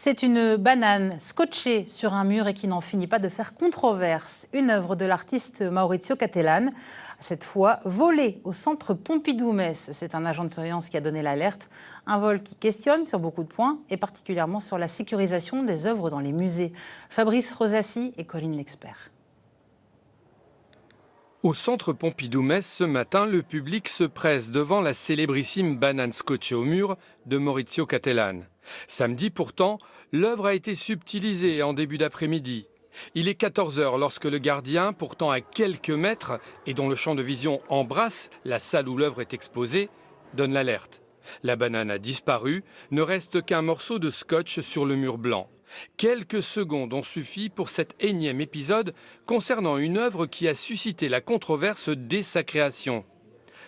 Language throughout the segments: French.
C'est une banane scotchée sur un mur et qui n'en finit pas de faire controverse. Une œuvre de l'artiste Maurizio Cattelan, cette fois volée au centre Pompidou-Metz. C'est un agent de surveillance qui a donné l'alerte. Un vol qui questionne sur beaucoup de points et particulièrement sur la sécurisation des œuvres dans les musées. Fabrice Rosassi et Colline L'Expert. Au centre Pompidou-Metz, ce matin, le public se presse devant la célébrissime banane scotchée au mur de Maurizio Cattelan. Samedi, pourtant, l'œuvre a été subtilisée en début d'après-midi. Il est 14 h lorsque le gardien, pourtant à quelques mètres et dont le champ de vision embrasse la salle où l'œuvre est exposée, donne l'alerte. La banane a disparu, ne reste qu'un morceau de scotch sur le mur blanc. Quelques secondes ont suffi pour cet énième épisode concernant une œuvre qui a suscité la controverse dès sa création.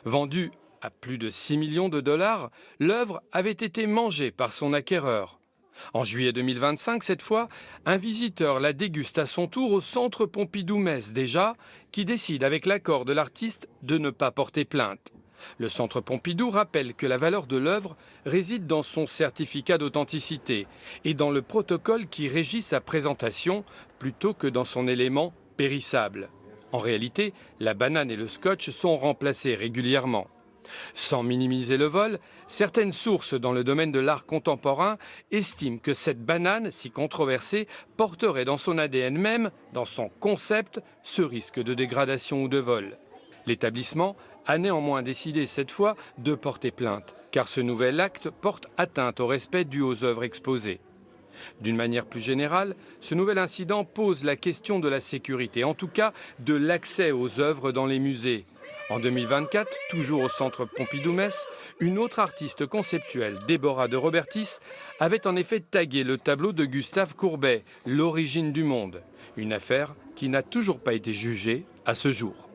Vendue à plus de 6 millions de dollars, l'œuvre avait été mangée par son acquéreur. En juillet 2025, cette fois, un visiteur la déguste à son tour au centre Pompidou-Metz déjà, qui décide avec l'accord de l'artiste de ne pas porter plainte. Le centre Pompidou rappelle que la valeur de l'œuvre réside dans son certificat d'authenticité et dans le protocole qui régit sa présentation plutôt que dans son élément périssable. En réalité, la banane et le scotch sont remplacés régulièrement. Sans minimiser le vol, certaines sources dans le domaine de l'art contemporain estiment que cette banane, si controversée, porterait dans son ADN même, dans son concept, ce risque de dégradation ou de vol. L'établissement a néanmoins décidé cette fois de porter plainte, car ce nouvel acte porte atteinte au respect dû aux œuvres exposées. D'une manière plus générale, ce nouvel incident pose la question de la sécurité, en tout cas de l'accès aux œuvres dans les musées. En 2024, toujours au centre Pompidou-Metz, une autre artiste conceptuelle, Deborah de Robertis, avait en effet tagué le tableau de Gustave Courbet, L'origine du monde. Une affaire qui n'a toujours pas été jugée à ce jour.